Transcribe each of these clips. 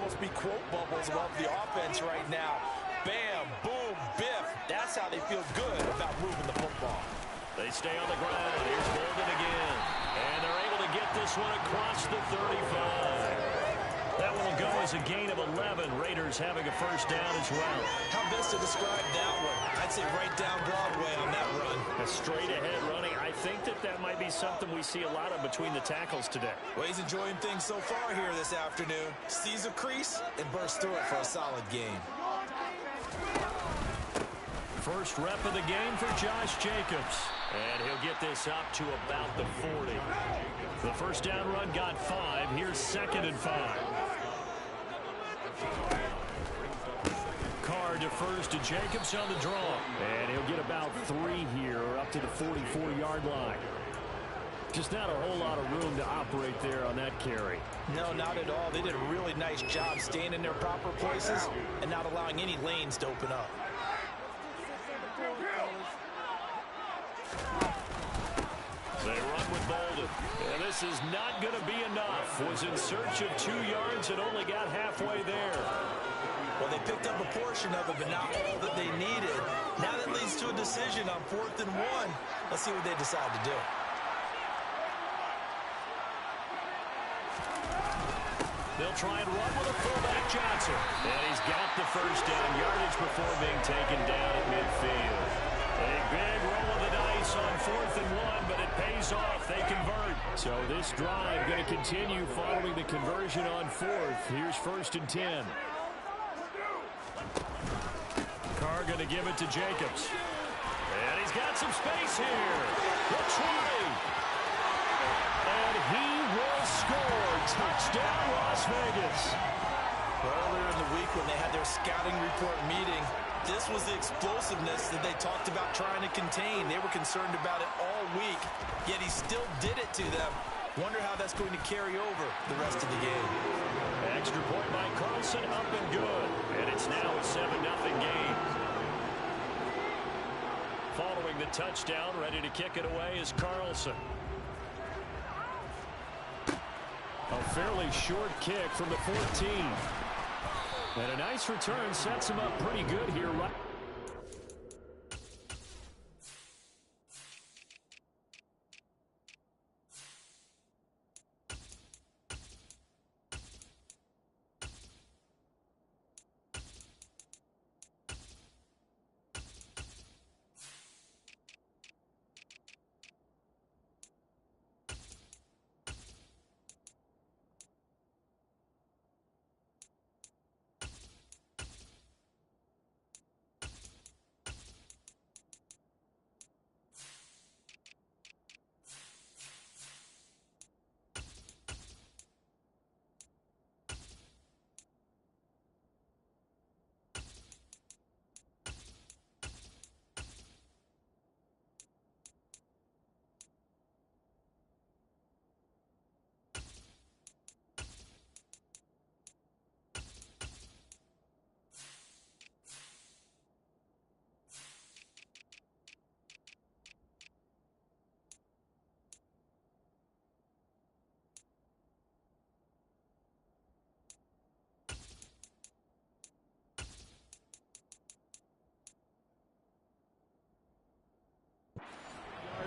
almost be quote bubbles above the offense right now. Bam, boom, biff. That's how they feel good about moving the football. They stay on the ground. Here's Bolden again. And they're able to get this one across the 35. That one will go as a gain of 11. Raiders having a first down as well. How best to describe that one? I'd say right down Broadway on that run. A straight-ahead running. I think that might be something we see a lot of between the tackles today. Well, he's enjoying things so far here this afternoon. Sees a crease and bursts through it for a solid gain. First rep of the game for Josh Jacobs. And he'll get this up to about the 40. The first down run got 5. Here's 2nd and 5. Carr defers to Jacobs on the draw. And he'll get about 3 here, up to the 44-yard line. Just not a whole lot of room to operate there on that carry. No, not at all. They did a really nice job staying in their proper places and not allowing any lanes to open up. They run with Bolden. And this is not going to be enough. Was in search of 2 yards and only got halfway there. Well, they picked up a portion of it, but not all that they needed. Now that leads to a decision on 4th and 1. Let's see what they decide to do. They'll try and run with a fullback Johnson. And he's got the first down yardage before being taken down at midfield. A big roll of the dice on 4th and 1, but it pays off. They convert. So this drive going to continue following the conversion on 4th. Here's 1st and 10. Carr going to give it to Jacobs. And he's got some space here. The 20. And he will score. Touchdown, Las Vegas. Earlier in the week when they had their scouting report meeting, this was the explosiveness that they talked about trying to contain. They were concerned about it all week, yet he still did it to them. Wonder how that's going to carry over the rest of the game. Extra point by Carlson, up and good. And it's now a 7-0 game. Following the touchdown, ready to kick it away is Carlson. A fairly short kick from the 14. And a nice return sets him up pretty good here.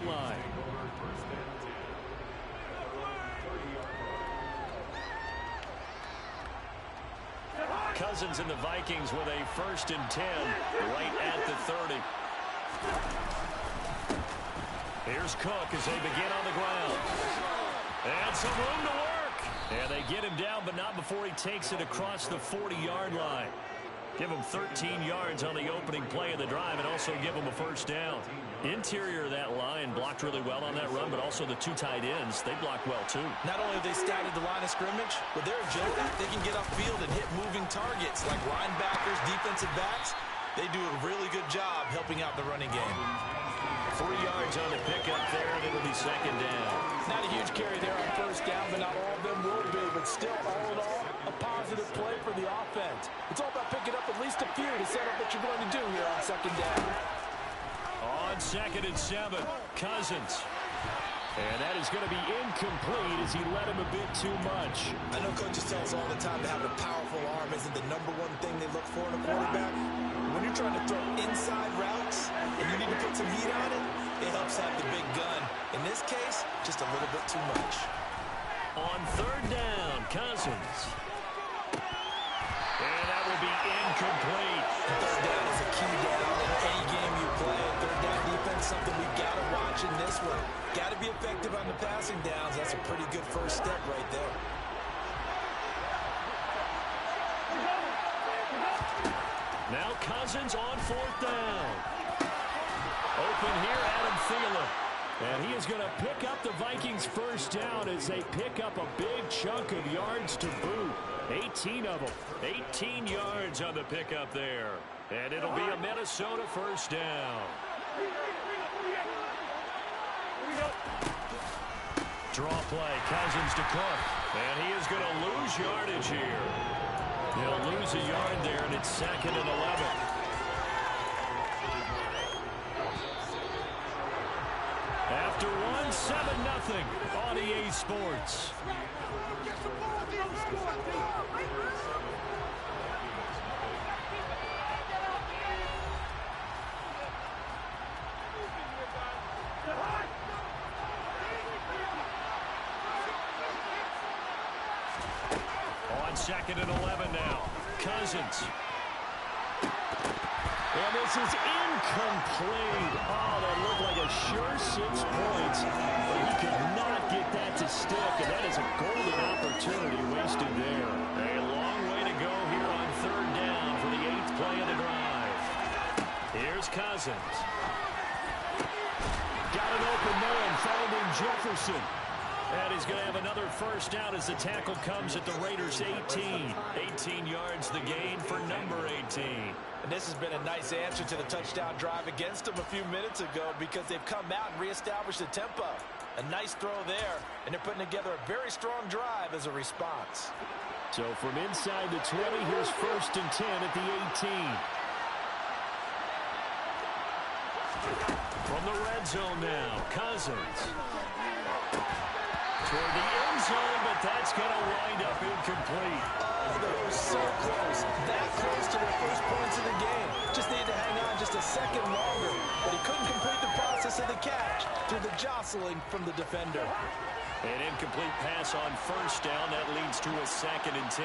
Line. Cousins and the Vikings with a 1st and 10 right at the 30. Here's Cook as they begin on the ground. And some room to work. And they get him down, but not before he takes it across the 40-yard line. Give him 13 yards on the opening play of the drive and also give him a first down. Interior of that line blocked really well on that run, but also the 2 tight ends, they blocked well too. Not only have they scouted the line of scrimmage, with their agility, they can get upfield and hit moving targets like linebackers, defensive backs. They do a really good job helping out the running game. 3 yards on the pickup there, and it'll be 2nd down. Not a huge carry there on 1st down, but not all of them will be. But still, all in all, a positive play for the offense. It's all about picking up at least a few to set up what you're going to do here on 2nd down. On 2nd and 7, Cousins. And that is going to be incomplete as he led him a bit too much. I know coaches tell us all the time to have a powerful some heat on it, it helps have the big gun. In this case, just a little bit too much. On third down, Cousins. And that will be incomplete. Third down is a key down in any game you play. Third down defense, something we've got to watch in this one. Got to be effective on the passing downs. That's a pretty good first step right there. Now Cousins on fourth down. Open here, Adam Thielen. And he is going to pick up the Vikings first down as they pick up a big chunk of yards to boot. 18 of them. 18 yards on the pickup there. And it'll be a Minnesota first down. Draw play, Cousins to Cook. And he is going to lose yardage here. He'll lose a yard there, and it's 2nd and 11. After one, 7-0 on EA Sports. On 2nd and 11 now. Cousins. And this is incomplete. Oh, that looked like a sure 6 points. But he could not get that to stick. And that is a golden opportunity wasted there. A long way to go here on third down for the 8th play of the drive. Here's Cousins. Got an open man, finding Jefferson. And he's going to have another first down as the tackle comes at the Raiders' 18. 18 yards the gain for number 18. And this has been a nice answer to the touchdown drive against them a few minutes ago because they've come out and reestablished the tempo. A nice throw there, and they're putting together a very strong drive as a response. So from inside the 20, here's 1st and 10 at the 18. From the red zone now, Cousins. Toward the end zone, but that's going to wind up incomplete. Oh, they were so close. That close to their first points of the game. Just needed to hang on just a second longer. But he couldn't complete the process of the catch through the jostling from the defender. An incomplete pass on first down. That leads to a 2nd and 10.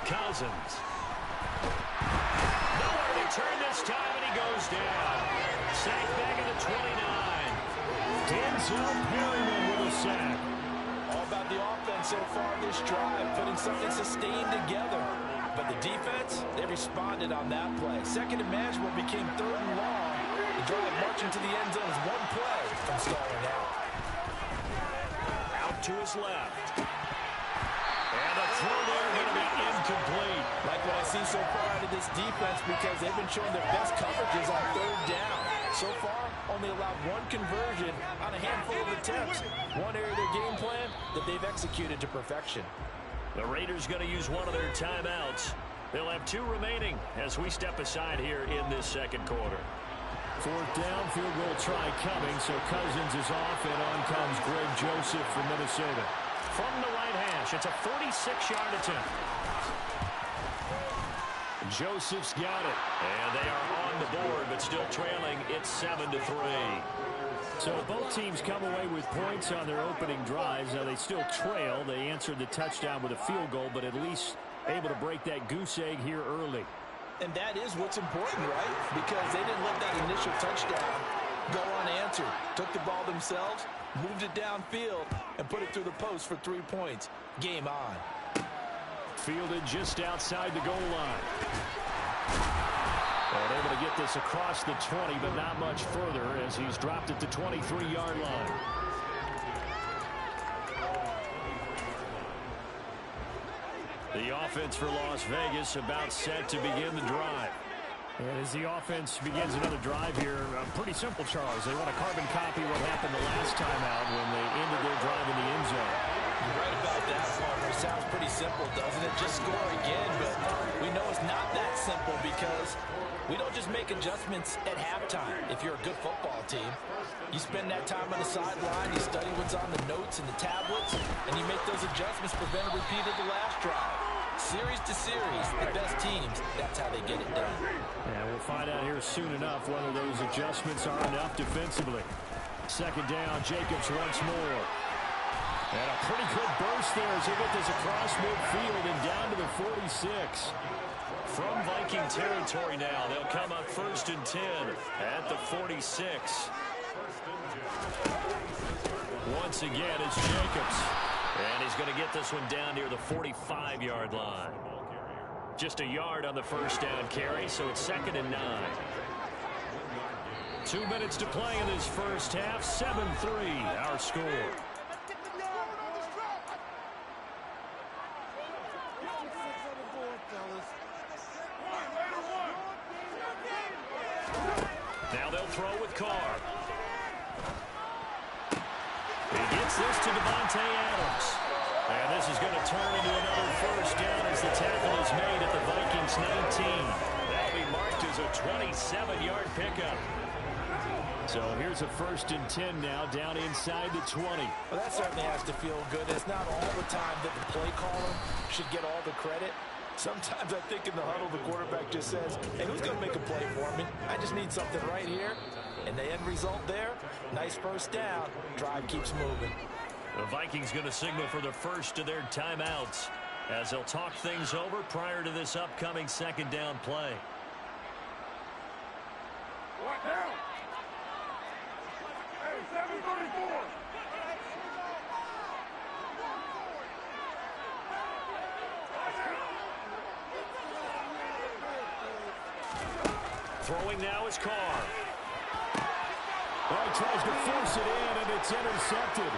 Cousins. Nowhere to turn this time, and he goes down. Sacked back at the 29. Denzel Perryman with a sack. All about the offense so far this drive, putting something sustained together. But the defense, they responded on that play. Second and manageable became 3rd and long. The drive marching to the end zone is one play from stalling out. Out to his left. And a throw there going to be incomplete. Like what I see so far out of this defense because they've been showing their best coverages on third down. So far, only allowed one conversion on a handful of attempts. One area of their game plan that they've executed to perfection. The Raiders going to use one of their timeouts. They'll have 2 remaining as we step aside here in this second quarter. 4th down, field goal try coming, so Cousins is off, and on comes Greg Joseph from Minnesota. From the right hash, it's a 46-yard attempt. Joseph's got it, and they are on the board, but still trailing. It's 7-3. So both teams come away with points on their opening drives. Now they still trail. They answered the touchdown with a field goal, but at least able to break that goose egg here early. And that is what's important, right? Because they didn't let that initial touchdown go unanswered. Took the ball themselves, moved it downfield, and put it through the post for 3 points. Game on. Fielded just outside the goal line. And able to get this across the 20, but not much further as he's dropped at the 23-yard line. The offense for Las Vegas about set to begin the drive. And as the offense begins another drive here, pretty simple, Charles. They want to carbon copy what happened the last time out when they ended their drive in the end zone. You're right about that, Parker. Sounds pretty simple, doesn't it? Just score again, but we know it's not that simple because we don't just make adjustments at halftime. If you're a good football team, you spend that time on the sideline, you study what's on the notes and the tablets, and you make those adjustments, prevent a repeat of the last drive. Series to series, the best teams, that's how they get it done. And we'll find out here soon enough whether those adjustments are enough defensively. Second down, Jacobs once more. And a pretty good burst there as they get this across midfield and down to the 46. From Viking territory now, they'll come up 1st and 10 at the 46. Once again, it's Jacobs. And he's going to get this one down near the 45-yard line. Just a yard on the first down carry, so it's 2nd and 9. 2 minutes to play in this first half. 7-3, our score. Now they'll throw with Carr. He gets this to Devontae Adams. And this is going to turn into another first down as the tackle is made at the Vikings 19. That'll be marked as a 27-yard pickup. So here's a 1st and 10 now down inside the 20. Well, that certainly has to feel good. It's not all the time that the play caller should get all the credit. Sometimes I think in the huddle the quarterback just says, hey, who's going to make a play for me? I just need something right here. And the end result there, nice first down. Drive keeps moving. The Vikings going to signal for the first of their timeouts as they'll talk things over prior to this upcoming second down play. What now? Hey, 734. Throwing now is Carr. Well, he tries to force it in, and it's intercepted.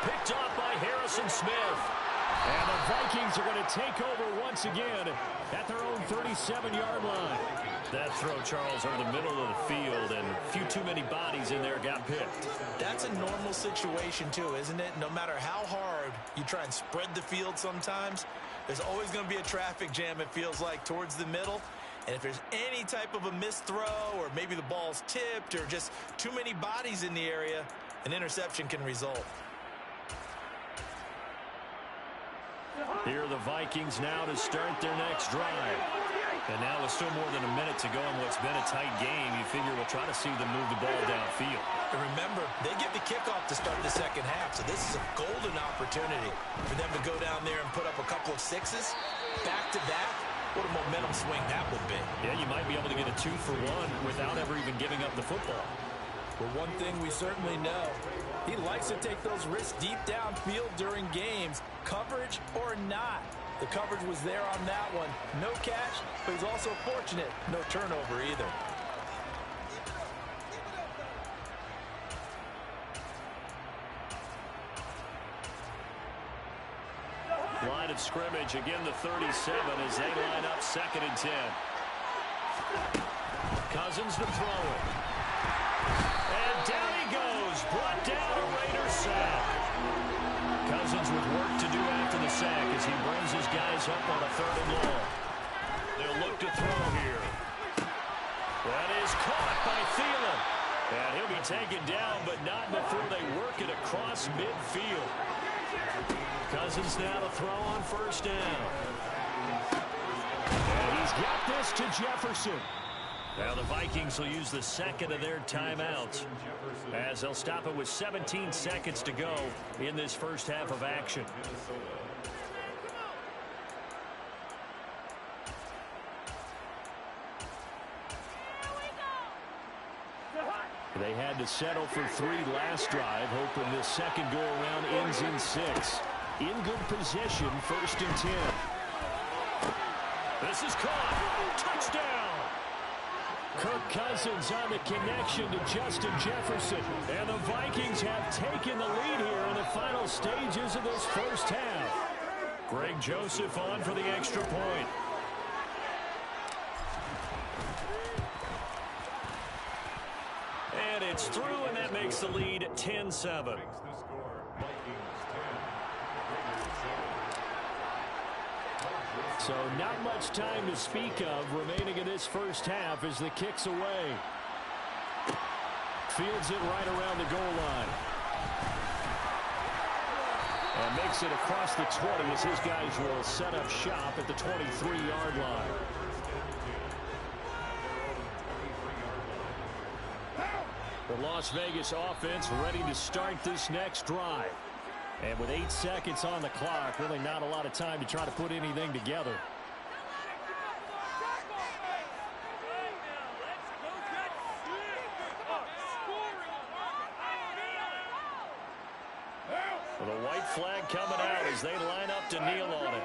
Picked off by Harrison Smith. And the Vikings are going to take over once again at their own 37-yard line. That throw, Charles, over the middle of the field, and a few too many bodies in there got picked. That's a normal situation, too, isn't it? No matter how hard you try and spread the field sometimes, there's always going to be a traffic jam, it feels like, towards the middle. And if there's any type of a missed throw, or maybe the ball's tipped, or just too many bodies in the area, an interception can result. Here are the Vikings now to start their next drive. And now with still more than a minute to go in what's been a tight game, you figure we'll try to see them move the ball downfield. And remember, they get the kickoff to start the second half, so this is a golden opportunity for them to go down there and put up a couple of sixes back-to-back. What a momentum swing that would be. Yeah, you might be able to get a 2-for-1 without ever even giving up the football. Well, one thing we certainly know, he likes to take those risks deep downfield during games, coverage or not. The coverage was there on that one. No catch, but he's also fortunate. No turnover either. Line of scrimmage, again the 37 as they line up 2nd and 10. Cousins to throw it. And down he goes. Brought down a Raider sack. Cousins with work to do after the sack as he brings his guys up on a 3rd and long. They'll look to throw here. That is caught by Thielen. And he'll be taken down, but not before they work it across midfield. Cousins now to throw on 1st down. And he's got this to Jefferson. Now the Vikings will use the 2nd of their timeouts as they'll stop it with 17 seconds to go in this first half of action. They had to settle for 3 last drive, hoping this second go-around ends in 6. In good position, 1st and 10. This is caught. Touchdown. Kirk Cousins on the connection to Justin Jefferson. And the Vikings have taken the lead here in the final stages of this first half. Greg Joseph on for the extra point. And it's through, and that makes the lead 10-7. So not much time to speak of remaining in this first half as the kick's away. Fields it right around the goal line. And makes it across the 20 as his guys will set up shop at the 23-yard line. The Las Vegas offense ready to start this next drive. And with 8 seconds on the clock, really not a lot of time to try to put anything together. The white flag coming out as they line up to kneel on it.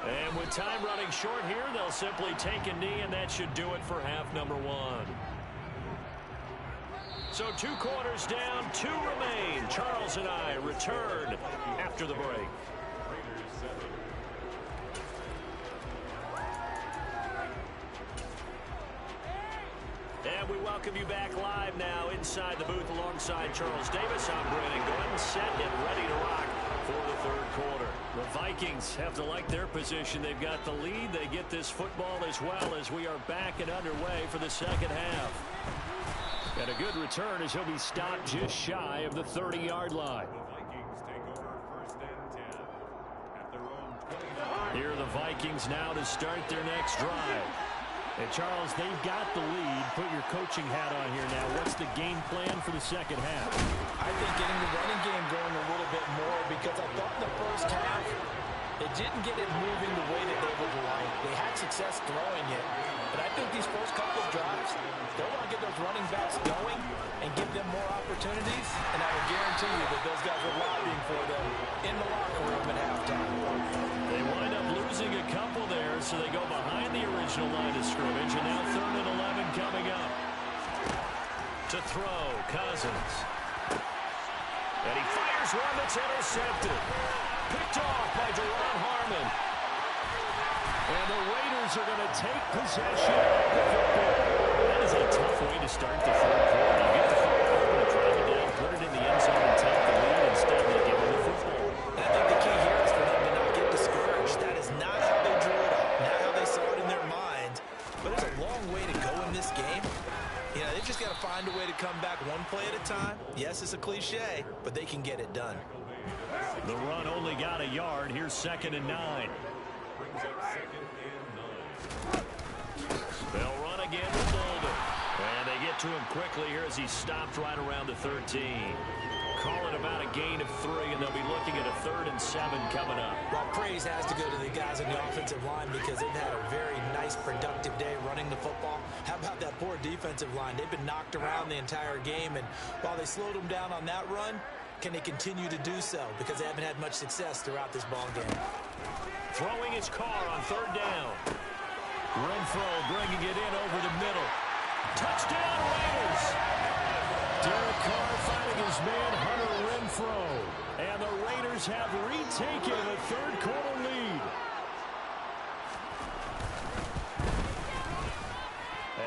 And with time running short here, they'll simply take a knee, and that should do it for half number 1. So 2 quarters down, 2 remain. Charles and I return after the break. And we welcome you back live now inside the booth alongside Charles Davis. I'm Brandon Gordon, set and ready to rock for the third quarter. The Vikings have to like their position. They've got the lead. They get this football as well as we are back and underway for the second half. And a good return as he'll be stopped just shy of the 30-yard line. Here are the Vikings now to start their next drive. And Charles, they've got the lead. Put your coaching hat on here now. What's the game plan for the second half? I think getting the running game going a little bit more, because I thought in the first half it didn't get it moving the way that they would like. They had success throwing it, but I think these first couple of drives, they want to get those running backs going and give them more opportunities, and I will guarantee you that those guys were lobbying for them in the locker room at halftime. They wind up losing a couple there, so they go behind the original line of scrimmage, and now 3rd and 11 coming up. To throw, Cousins. And he fires one that's intercepted. Picked off by Jerron Harmon. And the Raiders are going to take possession of the football. That is a tough way to start the third quarter. You get the football and drive it down, put it in the end zone, and take the lead. Instead, they give them the football. And I think the key here is for them to not get discouraged. That is not how they drew it up, not how they saw it in their minds. But there's a long way to go in this game. You know, they've just got to find a way to come back one play at a time. Yes, it's a cliche, but they can get it done. The run only got a yard. Here's 2nd and 9. They'll run again with Bolden. And they get to him quickly here as he's stopped right around the 13. Calling about a gain of 3, and they'll be looking at a 3rd and 7 coming up. Well, praise has to go to the guys on the offensive line because they've had a very nice, productive day running the football. How about that poor defensive line? They've been knocked around the entire game, and while they slowed them down on that run, can they continue to do so? Because they haven't had much success throughout this ball game. Throwing his car on 3rd down. Renfro bringing it in over the middle. Touchdown, Raiders! Derek Carr finding his man, Hunter Renfro. And the Raiders have retaken a third quarter lead.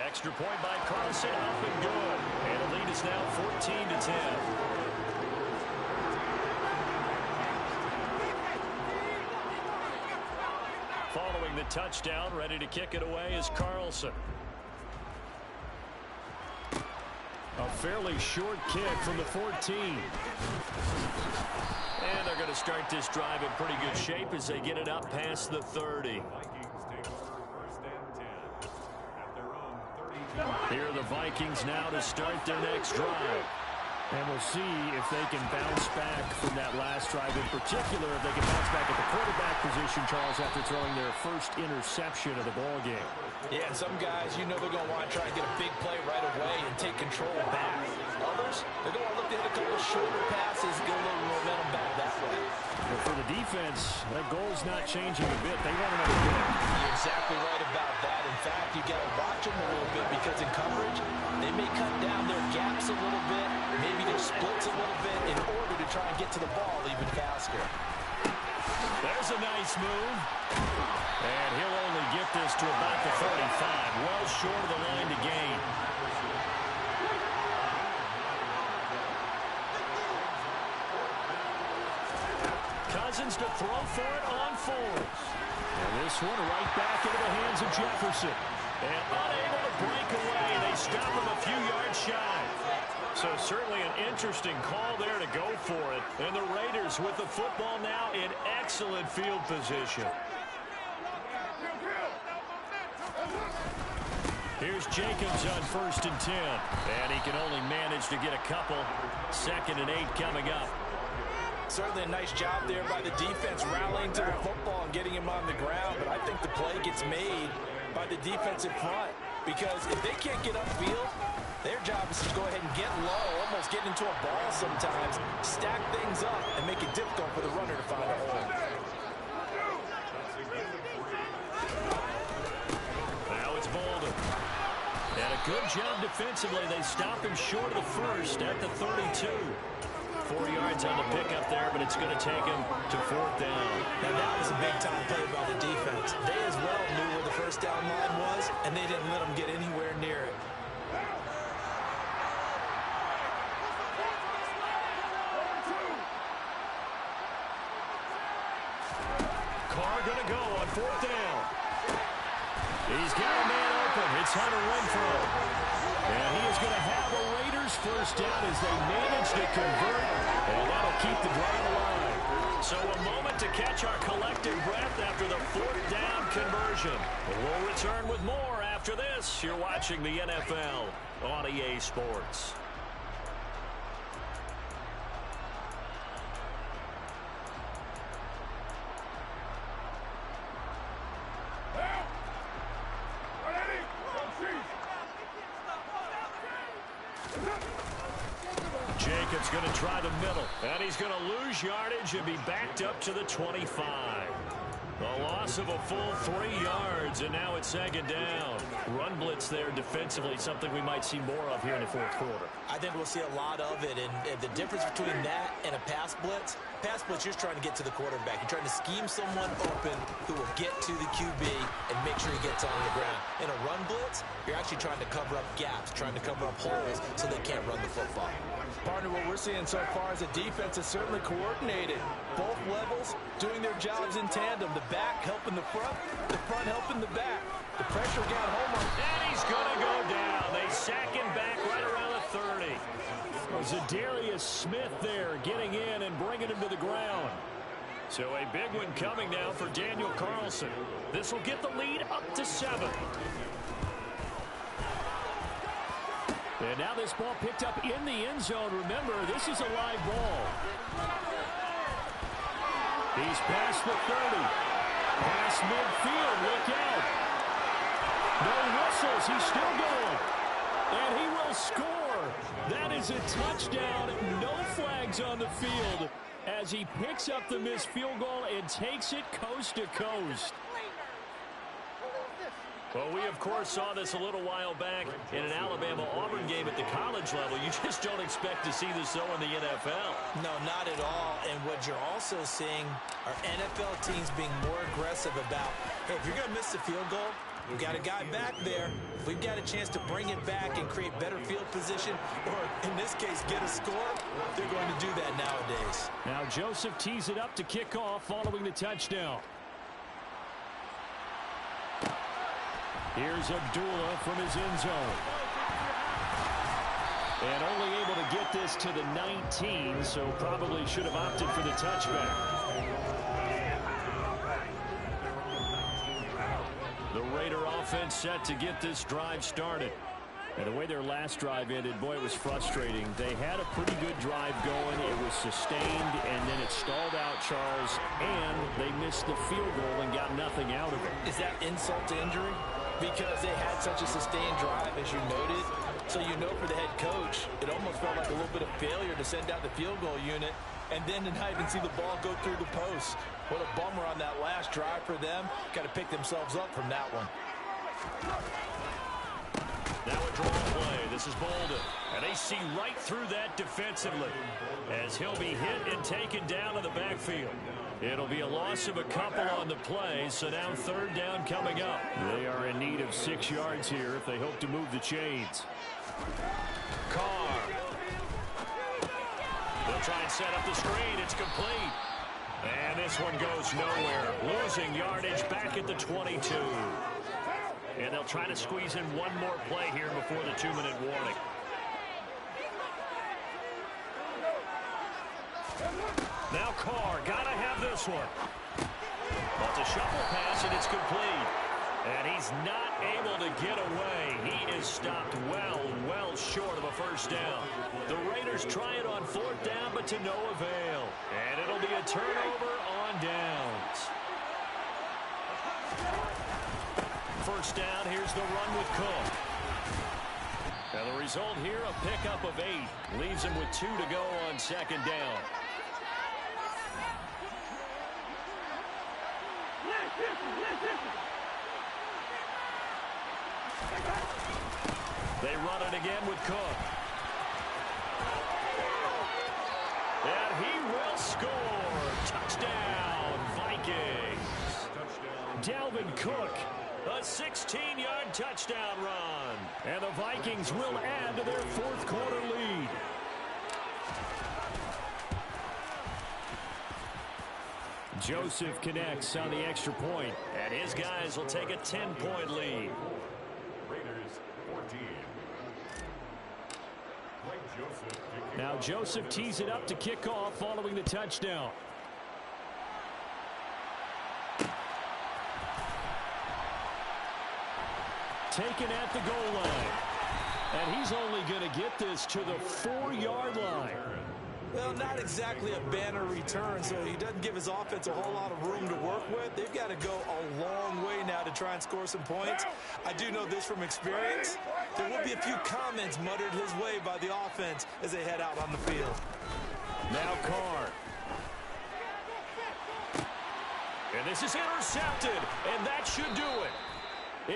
Extra point by Carlson, up and good. And the lead is now 14-10. Following the touchdown, ready to kick it away is Carlson. A fairly short kick from the 14. And they're going to start this drive in pretty good shape as they get it up past the 30. Here are the Vikings now to start their next drive. And we'll see if they can bounce back from that last drive. In particular, if they can bounce back at the quarterback position, Charles, after throwing their first interception of the ballgame. Yeah, and some guys, you know they're going to want to try and get a big play right away and take control back. Others, they're going to look to hit a couple of shorter passes, get a little momentum back that way. But for the defense, that goal's not changing a bit. They want another win. You're exactly right about that. In fact, you got to watch them a little bit because in coverage, they may cut down their gaps a little bit, maybe their splits a little bit in order to try and get to the ball even faster. There's a nice move. And he'll only get this to about the 35. Well short of the line to gain. Cousins to throw for it on 4th. And this one right back into the hands of Jefferson. And unable to break away. They stop him a few yards shy. So certainly an interesting call there to go for it. And the Raiders with the football now in excellent field position. Here's Jacobs on 1st and 10. And he can only manage to get a couple. 2nd and 8 coming up. Certainly a nice job there by the defense rallying to the football and getting him on the ground. But I think the play gets made by the defensive front. Because if they can't get upfield, their job is to go ahead and get low, almost get into a ball sometimes, stack things up, and make it difficult for the runner to find a hole. Now it's Bolden. And a good job defensively. They stop him short of the first at the 32. 4 yards on the pickup there, but it's going to take him to 4th down. Now that was a big-time play by the defense. They as well knew where the first down line was, and they didn't let them get anywhere near it. Carr going to go on 4th down. He's got a man open. It's Hunter Renfrow. And he is going to have a Raiders first down as they manage to convert, and that'll keep the drive alive. So a moment to catch our collective breath after the 4th down conversion. We'll return with more after this. You're watching the NFL on EA Sports. Jacobs going to try the middle, and he's going to lose yardage and be backed up to the 25. A loss of a full 3 yards, and now it's 2nd down. Run blitz there defensively, something we might see more of here in the 4th quarter. I think we'll see a lot of it, and the difference between that and a pass blitz, you're trying to get to the quarterback. You're trying to scheme someone open who will get to the QB and make sure he gets on the ground. In a run blitz, you're actually trying to cover up gaps, trying to cover up holes so they can't run the football. Partner, what we're seeing so far is the defense is certainly coordinated. Both levels doing their jobs in tandem. The back helping the front helping the back. The pressure got home on. And he's going to go down. They sack him back right around the 30. Zadarius Smith there getting in and bringing him to the ground. So a big one coming now for Daniel Carlson. This will get the lead up to 7. And now this ball picked up in the end zone. Remember, this is a live ball. He's past the 30. Past midfield. Look out. No whistles. He's still going. And he will score. That is a touchdown. No flags on the field as he picks up the missed field goal and takes it coast to coast. Well, we, of course, saw this a little while back in an Alabama-Auburn game at the college level. You just don't expect to see this, though, in the NFL. No, not at all. And what you're also seeing are NFL teams being more aggressive about, hey, if you're going to miss the field goal, we've got a guy back there. If we've got a chance to bring it back and create better field position, or in this case, get a score, they're going to do that nowadays. Now Joseph tees it up to kick off following the touchdown. Here's Abdullah from his end zone. And only able to get this to the 19, so probably should have opted for the touchback. The Raider offense set to get this drive started. And the way their last drive ended, boy, it was frustrating. They had a pretty good drive going. It was sustained, and then it stalled out, Charles, and they missed the field goal and got nothing out of it. Is that insult to injury? Because they had such a sustained drive, as you noted. So you know for the head coach, it almost felt like a little bit of failure to send out the field goal unit and then to not even see the ball go through the post. What a bummer on that last drive for them. Got to pick themselves up from that one. Now a draw play. This is Bolden. And they see right through that defensively as he'll be hit and taken down in the backfield. It'll be a loss of a couple on the play, so now 3rd down coming up. They are in need of 6 yards here if they hope to move the chains. Carr. They'll try and set up the screen. It's complete. And this one goes nowhere. Losing yardage back at the 22. And they'll try to squeeze in one more play here before the 2-minute warning. Now Carr, gotta have this one. That's a shuffle pass, and it's complete. And he's not able to get away. He is stopped well short of a first down. The Raiders try it on fourth down, but to no avail. And it'll be a turnover on downs. First down, here's the run with Cook. And the result here, a pickup of 8. Leaves him with 2 to go on second down. They run it again with Cook. And he will score. Touchdown, Vikings. Dalvin Cook, a 16-yard touchdown run. And the Vikings will add to their fourth quarter lead. Joseph connects on the extra point, and his guys will take a 10-point lead. Raiders 14. Now Joseph tees it up to kick off following the touchdown. Taken at the goal line. And he's only going to get this to the 4-yard line. Well, not exactly a banner return, so he doesn't give his offense a whole lot of room to work with. They've got to go a long way now to try and score some points. I do know this from experience. There will be a few comments muttered his way by the offense as they head out on the field. Now Carr. And this is intercepted, and that should do it.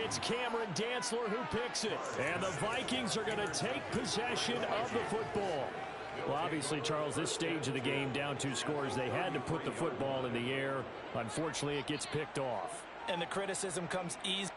It's Cameron Dantzler who picks it. And the Vikings are going to take possession of the football. Well, obviously, Charles, this stage of the game, down 2 scores, they had to put the football in the air. Unfortunately, it gets picked off. And the criticism comes easy.